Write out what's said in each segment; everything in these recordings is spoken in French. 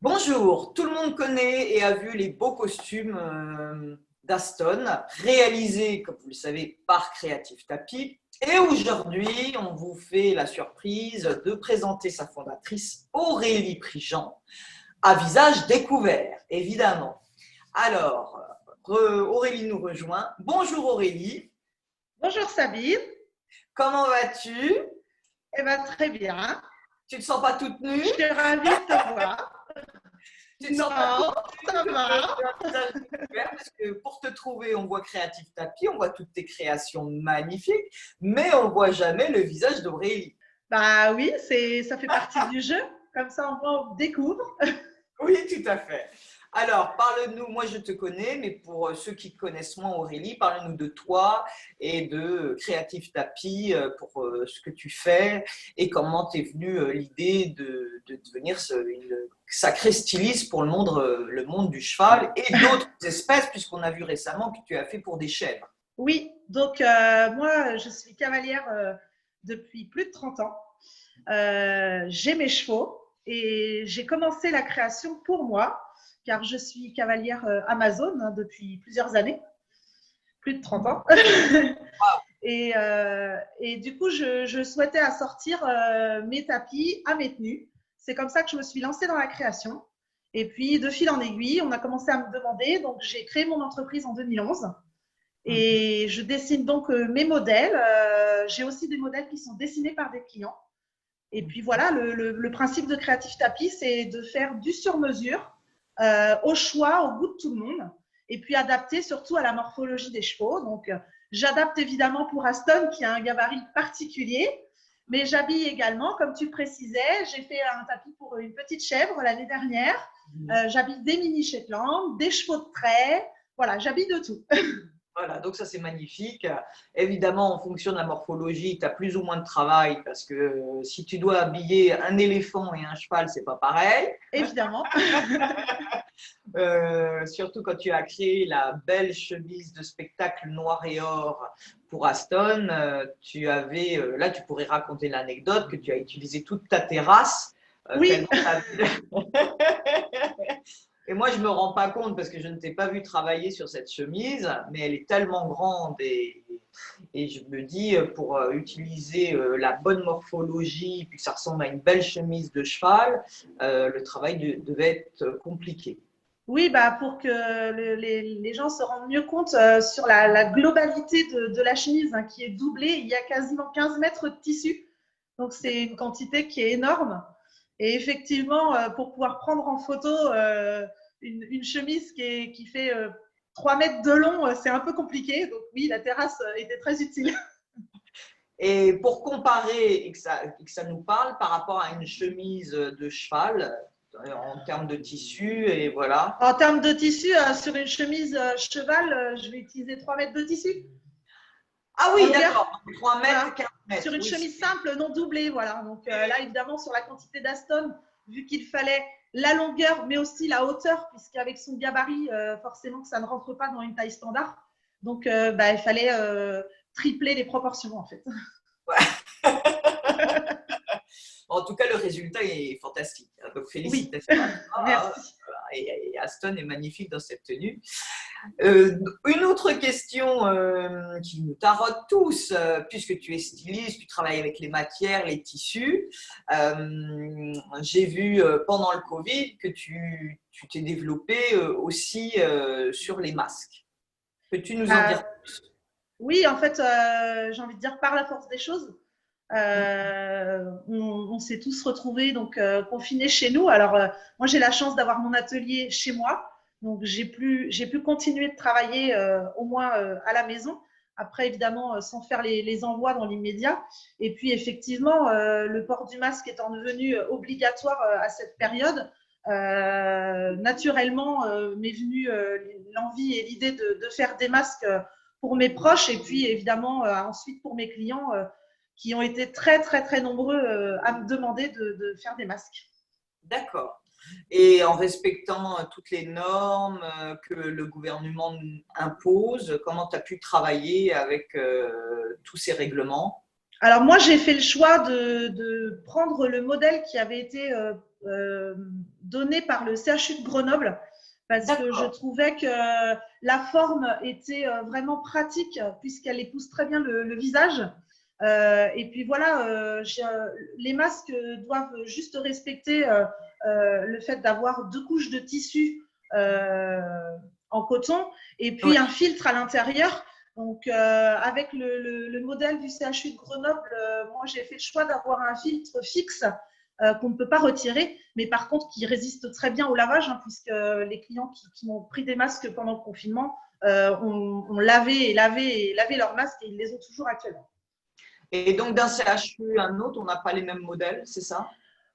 Bonjour, tout le monde connaît et a vu les beaux costumes d'Aston, réalisés, comme vous le savez, par Creative Tapis. Et aujourd'hui, on vous fait la surprise de présenter sa fondatrice, Aurélie Prigent, à visage découvert, évidemment. Alors, Aurélie nous rejoint. Bonjour Aurélie. Bonjour Sabine. Comment vas-tu? Eh bien, très bien. Tu ne te sens pas toute nue? Je suis ravie de te voir. Tu te Non, sens pas ça va. parce que pour te trouver, on voit Creative Tapis, on voit toutes tes créations magnifiques, mais on ne voit jamais le visage d'Aurélie. Bah oui, ça fait partie du jeu. Comme ça, on découvre. Oui, tout à fait. Alors, parle-nous, moi je te connais, mais pour ceux qui connaissent moins Aurélie, parle-nous de toi et de Creative Tapis pour ce que tu fais et comment t'es venue l'idée de devenir une sacrée styliste pour le monde du cheval et d'autres espèces, puisqu'on a vu récemment que tu as fait pour des chèvres. Oui, donc moi, je suis cavalière depuis plus de 30 ans. J'ai mes chevaux et j'ai commencé la création pour moi, car je suis cavalière Amazon depuis plusieurs années, plus de 30 ans. Et du coup, je souhaitais assortir mes tapis à mes tenues. C'est comme ça que je me suis lancée dans la création. Et puis, de fil en aiguille, on a commencé à me demander. Donc, j'ai créé mon entreprise en 2011. Et je dessine donc mes modèles. J'ai aussi des modèles qui sont dessinés par des clients. Et puis voilà, le principe de Creative Tapis, c'est de faire du sur-mesure au choix, au goût de tout le monde. Et puis adapté surtout à la morphologie des chevaux. Donc, j'adapte évidemment pour Aston, qui a un gabarit particulier. Mais j'habille également, comme tu précisais, j'ai fait un tapis pour une petite chèvre l'année dernière. J'habille des mini Shetland, des chevaux de trait. Voilà, j'habille de tout. Voilà, donc ça c'est magnifique. Évidemment, en fonction de la morphologie, tu as plus ou moins de travail parce que si tu dois habiller un éléphant et un cheval, c'est pas pareil. Évidemment. Surtout quand tu as créé la belle chemise de spectacle noir et or pour Aston, tu avais, là tu pourrais raconter l'anecdote que tu as utilisé toute ta terrasse. Oui. Et moi, je ne me rends pas compte parce que je ne t'ai pas vu travailler sur cette chemise, mais elle est tellement grande et je me dis, pour utiliser la bonne morphologie, puis que ça ressemble à une belle chemise de cheval, le travail devait être compliqué. Oui, bah pour que les gens se rendent mieux compte sur la globalité de la chemise qui est doublée, il y a quasiment 15 mètres de tissu. Donc, c'est une quantité qui est énorme. Et effectivement, pour pouvoir prendre en photo une chemise qui fait 3 mètres de long, c'est un peu compliqué. Donc, oui, la terrasse était très utile. Et pour comparer et que ça nous parle par rapport à une chemise de cheval, en termes de tissu, et voilà. En termes de tissu, sur une chemise cheval, je vais utiliser 3 mètres de tissu. Ah oui, d'accord, 3 mètres, Voilà. 15 mètres. Sur une Oui, chemise simple, non doublée, voilà. Donc là, évidemment, sur la quantité d'Aston, vu qu'il fallait la longueur, mais aussi la hauteur, puisqu'avec son gabarit, forcément que ça ne rentre pas dans une taille standard. Donc, il fallait tripler les proportions, en fait. ouais. En tout cas, le résultat est fantastique. Donc, Oui, félicitations à toi. merci. Et Aston est magnifique dans cette tenue. Une autre question qui nous taraude tous, puisque tu es styliste, tu travailles avec les matières, les tissus. J'ai vu pendant le Covid que tu t'es développé aussi sur les masques. Peux-tu nous en dire plus? Oui, en fait, j'ai envie de dire par la force des choses. On s'est tous retrouvés donc confinés chez nous. Alors moi j'ai la chance d'avoir mon atelier chez moi, donc j'ai pu continuer de travailler au moins à la maison. Après évidemment sans faire les envois dans l'immédiat. Et puis effectivement le port du masque étant devenu obligatoire à cette période, naturellement m'est venue l'envie et l'idée de faire des masques pour mes proches et puis évidemment ensuite pour mes clients qui ont été très, très, très nombreux à me demander de faire des masques. D'accord. Et en respectant toutes les normes que le gouvernement impose, comment tu as pu travailler avec tous ces règlements? Alors moi, j'ai fait le choix de prendre le modèle qui avait été donné par le CHU de Grenoble parce que je trouvais que la forme était vraiment pratique puisqu'elle épouse très bien le visage. Et puis voilà, les masques doivent juste respecter le fait d'avoir 2 couches de tissu en coton et puis un filtre à l'intérieur. Donc, avec le modèle du CHU de Grenoble, moi, j'ai fait le choix d'avoir un filtre fixe qu'on ne peut pas retirer, mais par contre, qui résiste très bien au lavage, hein, puisque les clients qui m'ont pris des masques pendant le confinement ont lavé leurs masques et ils les ont toujours actuellement. Et donc, d'un CHU à un autre, on n'a pas les mêmes modèles, c'est ça?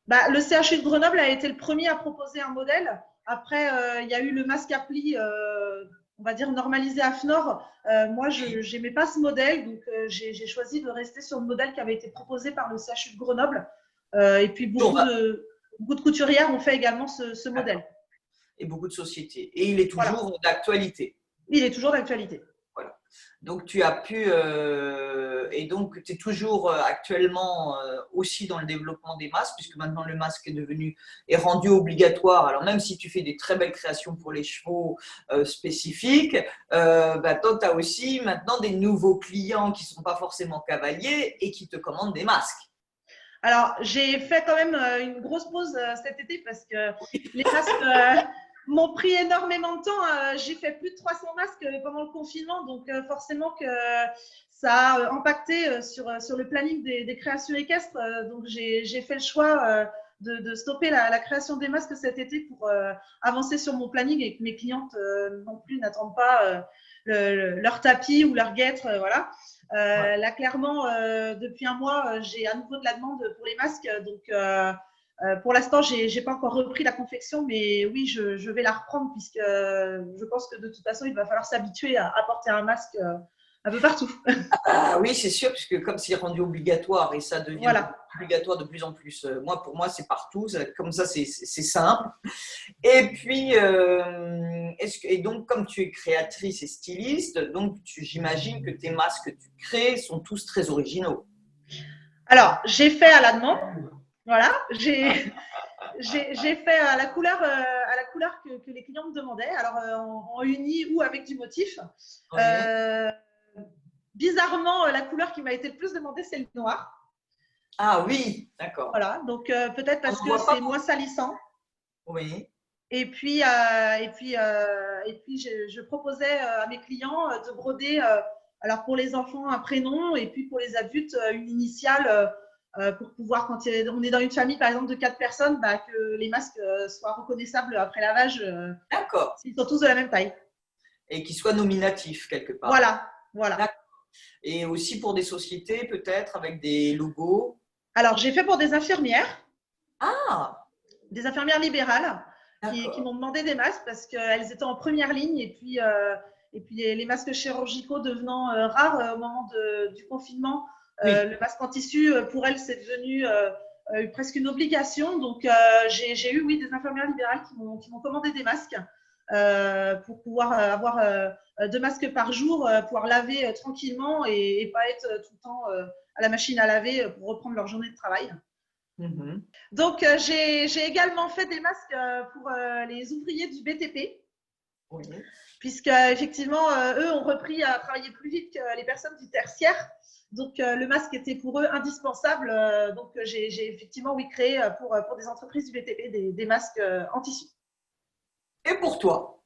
Bah, le CHU de Grenoble a été le premier à proposer un modèle. Après, il y a eu le masque à plis, on va dire normalisé à FNOR. Moi, je n'aimais pas ce modèle, donc j'ai choisi de rester sur le modèle qui avait été proposé par le CHU de Grenoble. Et puis, beaucoup de couturières ont fait également ce modèle. Et beaucoup de sociétés. Et il est toujours d'actualité. Il est toujours d'actualité. Voilà. Donc, tu as pu, et donc tu es toujours actuellement aussi dans le développement des masques, puisque maintenant le masque est rendu obligatoire. Alors, même si tu fais des très belles créations pour les chevaux spécifiques, toi, tu as aussi maintenant des nouveaux clients qui ne sont pas forcément cavaliers et qui te commandent des masques. Alors, j'ai fait quand même une grosse pause cet été parce que les masques m'ont pris énormément de temps. J'ai fait plus de 300 masques pendant le confinement, donc forcément que ça a impacté sur le planning des créations équestres. Donc, j'ai fait le choix de stopper la création des masques cet été pour avancer sur mon planning et que mes clientes non plus n'attendent pas leur tapis ou leur guêtre. Voilà. Là, clairement, depuis un mois, j'ai à nouveau de la demande pour les masques. Donc, pour l'instant, je n'ai pas encore repris la confection, mais oui, je vais la reprendre puisque je pense que de toute façon, il va falloir s'habituer à porter un masque un peu partout. Ah oui, c'est sûr, puisque comme c'est rendu obligatoire et ça devient obligatoire de plus en plus. Pour moi, c'est partout. Comme ça, c'est simple. Et puis, et donc, comme tu es créatrice et styliste, donc j'imagine que tes masques que tu crées sont tous très originaux. Alors, j'ai fait à la demande. Voilà, j'ai fait à la couleur que les clients me demandaient. Alors, en uni ou avec du motif. Oui. Bizarrement, la couleur qui m'a été le plus demandée, c'est le noir. Ah oui, d'accord. Voilà, donc peut-être parce que c'est moins salissant. Oui. Et puis, je proposais à mes clients de broder, alors pour les enfants, un prénom, et puis pour les adultes, une initiale, pour pouvoir, quand on est dans une famille, par exemple, de 4 personnes, que les masques soient reconnaissables après lavage. D'accord. S'ils sont tous de la même taille. Et qu'ils soient nominatifs quelque part. Voilà. Et aussi pour des sociétés, peut-être, avec des logos. Alors, j'ai fait pour des infirmières. Ah! Des infirmières libérales qui m'ont demandé des masques parce qu'elles étaient en première ligne et puis les masques chirurgicaux devenant rares au moment du confinement, le masque en tissu, pour elles, c'est devenu presque une obligation. Donc, j'ai eu, des infirmières libérales qui m'ont commandé des masques pour pouvoir avoir 2 masques par jour, pouvoir laver tranquillement et pas être tout le temps à la machine à laver pour reprendre leur journée de travail. Mmh. Donc, j'ai également fait des masques pour les ouvriers du BTP, puisque effectivement, eux ont repris à travailler plus vite que les personnes du tertiaire. Donc, le masque était pour eux indispensable. Donc, j'ai effectivement, créé pour des entreprises du BTP des masques en tissu. Et pour toi?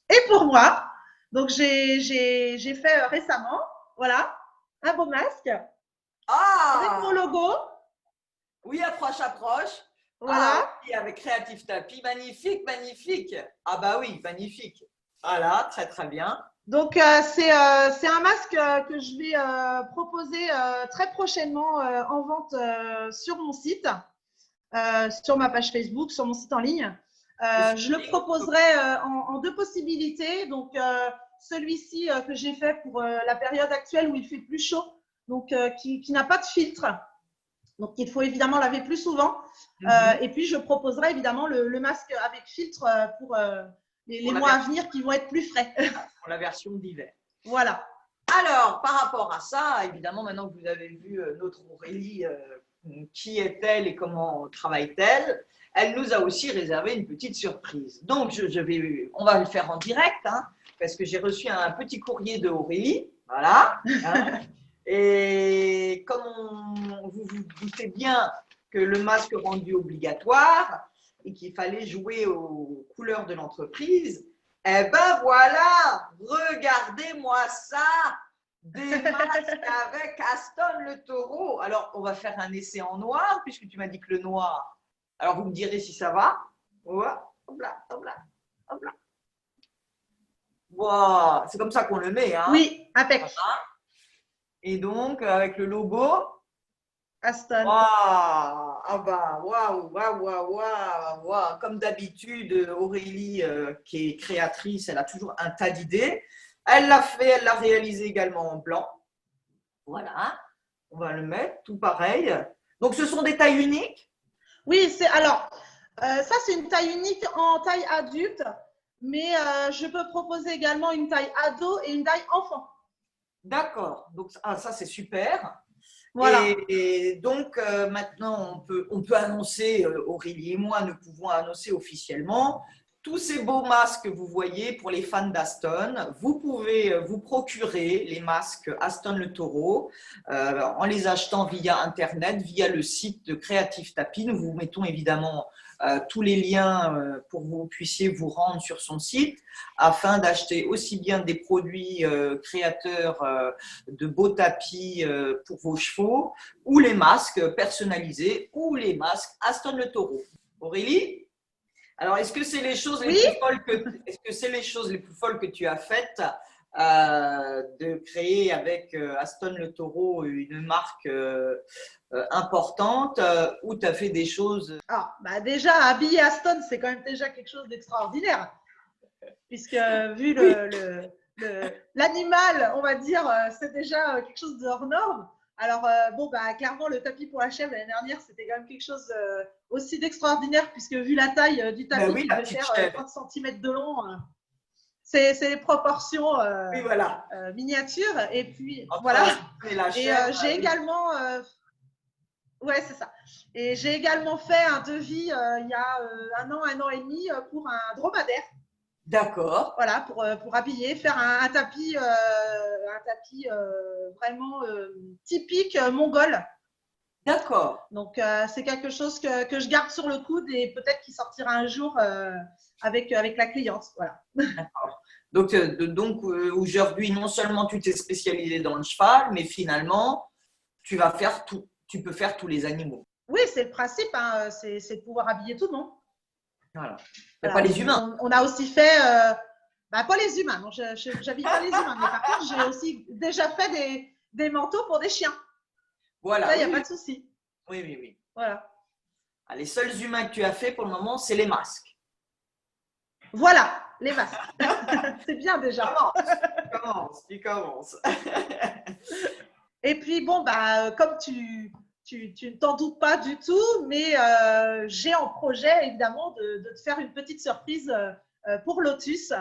Et pour moi, donc j'ai fait récemment, voilà, un beau masque avec mon logo. Oui, approche. Voilà. Et avec Creative Tapis, magnifique. Ah bah oui, magnifique. Voilà, très très bien. Donc, c'est un masque que je vais proposer très prochainement en vente sur mon site, sur ma page Facebook, sur mon site en ligne. Je le proposerai en 2 possibilités. Donc, celui-ci que j'ai fait pour la période actuelle où il fait plus chaud, donc qui n'a pas de filtre. Donc, il faut évidemment laver plus souvent. Et puis, je proposerai évidemment le masque avec filtre pour les mois à venir qui vont être plus frais. Pour la version d'hiver. Voilà. Alors, par rapport à ça, évidemment, maintenant que vous avez vu notre Aurélie qui est-elle et comment travaille-t-elle, elle nous a aussi réservé une petite surprise. Donc, on va le faire en direct, hein, parce que j'ai reçu un petit courrier de Aurélie. Voilà. Hein, et comme vous vous doutez bien que le masque rendu obligatoire et qu'il fallait jouer aux couleurs de l'entreprise, eh ben voilà, regardez-moi ça, des masques avec Aston le taureau. Alors, on va faire un essai en noir, puisque tu m'as dit que le noir. Alors, vous me direz si ça va. Voilà, hop là, hop là, hop là. Wow, c'est comme ça qu'on le met. Hein. Oui, impec. Voilà. Et donc, avec le logo. Aston. Waouh, ah bah, waouh, waouh, waouh, waouh, waouh. Comme d'habitude, Aurélie, qui est créatrice, elle a toujours un tas d'idées. Elle l'a fait, elle l'a réalisé également en blanc. Voilà, on va le mettre, tout pareil. Donc, ce sont des tailles uniques? Oui, alors, ça c'est une taille unique en taille adulte, mais je peux proposer également une taille ado et une taille enfant. D'accord, donc ça c'est super. Voilà. Et donc maintenant on peut annoncer, Aurélie et moi nous pouvons annoncer officiellement tous ces beaux masques que vous voyez pour les fans d'Aston. Vous pouvez vous procurer les masques Aston le taureau en les achetant via Internet, via le site de Creative Tapis. Nous vous mettons évidemment tous les liens pour que vous puissiez vous rendre sur son site afin d'acheter aussi bien des produits créateurs de beaux tapis pour vos chevaux ou les masques personnalisés ou les masques Aston le taureau. Aurélie ? Alors, est-ce que c'est les choses les plus folles est-ce que c'est les choses les plus folles que tu as faites de créer avec Aston le taureau une marque importante ou tu as fait des choses? Ah, bah déjà, habiller Aston, c'est quand même déjà quelque chose d'extraordinaire. Puisque vu l'animal, on va dire, c'est déjà quelque chose de hors norme. Alors, bon, bah, clairement, le tapis pour la chèvre l'année dernière, c'était quand même quelque chose aussi d'extraordinaire, puisque vu la taille du tapis Oui, qui la devait petite faire chèvre. 30 cm de long, c'est les proportions Oui, voilà. miniatures. Et puis, Entre voilà. et la Et chèvre, j'ai également. Ouais, c'est ça. Et j'ai également fait un devis il y a un an et demi pour un dromadaire. D'accord. Voilà, pour habiller, faire un tapis vraiment typique mongol. D'accord. Donc, c'est quelque chose que je garde sur le coude et peut-être qu'il sortira un jour avec la cliente. Voilà. D'accord. Donc aujourd'hui, non seulement tu t'es spécialisé dans le cheval, mais finalement, tu vas faire tout. Tu peux faire tous les animaux. Oui, c'est le principe, hein, c'est de pouvoir habiller tout le monde. Voilà. Voilà. Pas les humains. On a aussi fait, pas les humains, non, je n'habille pas les humains, mais par contre, j'ai aussi déjà fait des manteaux pour des chiens. Voilà. Ça, il n'y a pas de souci. Oui, oui, oui. Voilà. Les seuls humains que tu as fait pour le moment, c'est les masques. Voilà, les masques. C'est bien déjà. Tu commences. Et puis, bon, bah, comme tu ne t'en doutes pas du tout, mais j'ai en projet, évidemment, de te faire une petite surprise pour Lotus,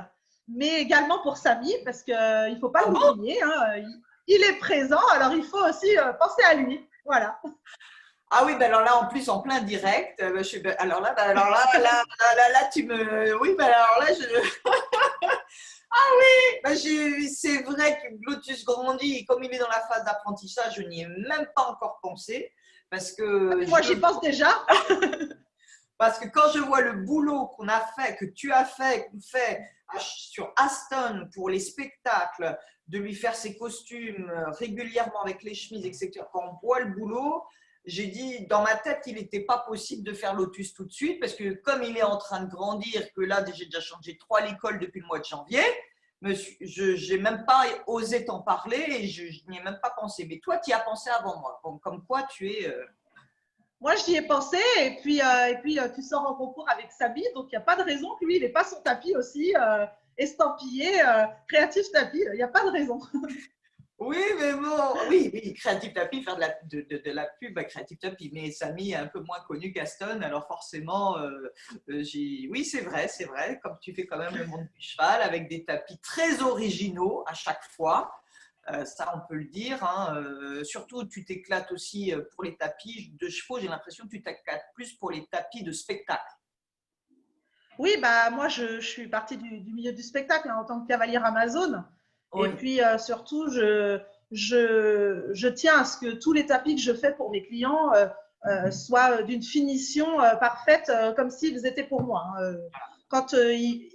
mais également pour Samy, parce qu'il ne faut pas l'oublier. Hein, il est présent, alors il faut aussi penser à lui. Voilà. Ah oui, ben alors là, en plus, en plein direct, alors là, tu me. Oui, ben alors là, Ah oui, ben c'est vrai que Lotus grandit, comme il est dans la phase d'apprentissage, je n'y ai même pas encore pensé. Parce que moi, j'y pense déjà. Parce que quand je vois le boulot qu'on a fait, que tu as fait, qu'on fait sur Aston pour les spectacles, de lui faire ses costumes régulièrement avec les chemises, etc., quand on voit le boulot, j'ai dit, dans ma tête, il n'était pas possible de faire Lotus tout de suite parce que comme il est en train de grandir, que là, j'ai déjà changé 3 l'école depuis le mois de janvier, je n'ai même pas osé t'en parler et je n'y ai même pas pensé. Mais toi, tu y as pensé avant moi. Comme quoi, tu es… Moi, j'y ai pensé et puis tu sors en concours avec Samy, donc il n'y a pas de raison que lui, il n'ait pas son tapis aussi estampillé, créatif tapis, il n'y a pas de raison. Oui, mais bon, oui, Creative Tapis, faire de la pub à Creative Tapis, mais Samy est un peu moins connu qu'Aston, alors forcément, oui, c'est vrai, comme tu fais quand même le monde du cheval, avec des tapis très originaux à chaque fois, Ça, on peut le dire. Hein. Surtout, tu t'éclates aussi pour les tapis de chevaux. J'ai l'impression que tu t'éclates plus pour les tapis de spectacle. Oui, bah, moi, je suis partie du milieu du spectacle hein, en tant que cavalière Amazon. Et Oui, puis, surtout, je tiens à ce que tous les tapis que je fais pour mes clients soient d'une finition parfaite, comme s'ils étaient pour moi. Hein. Quand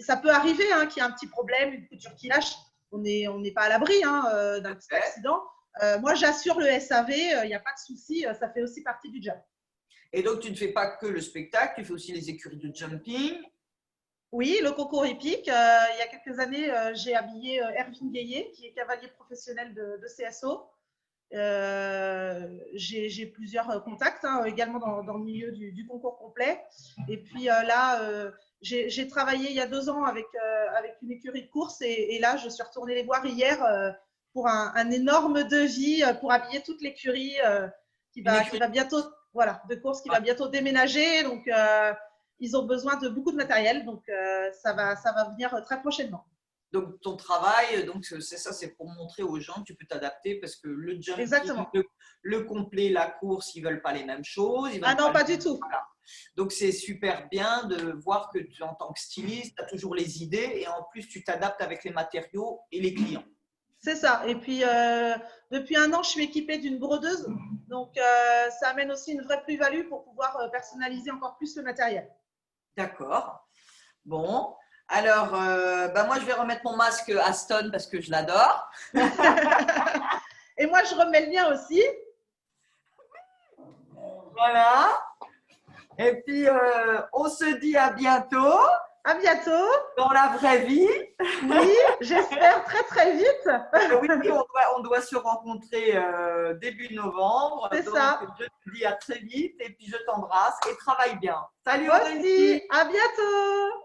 ça peut arriver hein, qu'il y ait un petit problème, une couture qui lâche, on n'est pas à l'abri hein, d'un petit accident. Moi, j'assure le SAV, il n'y a pas de souci, ça fait aussi partie du job. et donc, tu ne fais pas que le spectacle, tu fais aussi les écuries de jumping. Oui, le concours hippique. Il y a quelques années, j'ai habillé Erwin Guillet, qui est cavalier professionnel de CSO. J'ai plusieurs contacts hein, également dans le milieu du concours complet. Et puis là, j'ai travaillé il y a 2 ans avec une écurie de course et là, je suis retournée les voir hier pour un énorme devis pour habiller toute l'écurie qui va bientôt, voilà, de course qui va bientôt déménager. Donc, ils ont besoin de beaucoup de matériel. Donc, ça va venir très prochainement. Donc, ton travail, donc c'est ça, c'est pour montrer aux gens que tu peux t'adapter parce que le jumping, Exactement. le complet, la course, ils ne veulent pas les mêmes choses. Ils Ah veulent non, pas pas du tout. Voilà. Donc, c'est super bien de voir que en tant que styliste, tu as toujours les idées et en plus, tu t'adaptes avec les matériaux et les clients. C'est ça. Et puis, depuis 1 an, je suis équipée d'une brodeuse. Donc, ça amène aussi une vraie plus-value pour pouvoir personnaliser encore plus le matériel. D'accord. Bon. Alors, moi, je vais remettre mon masque Aston parce que je l'adore. Et moi, je remets le mien aussi. Voilà. Et puis, on se dit à bientôt À bientôt. dans la vraie vie. Oui, j'espère très, très vite. Oui, on doit se rencontrer début novembre. C'est Donc, ça. je te dis à très vite et puis je t'embrasse et travaille bien. Salut Moi Aurélie. aussi. À bientôt.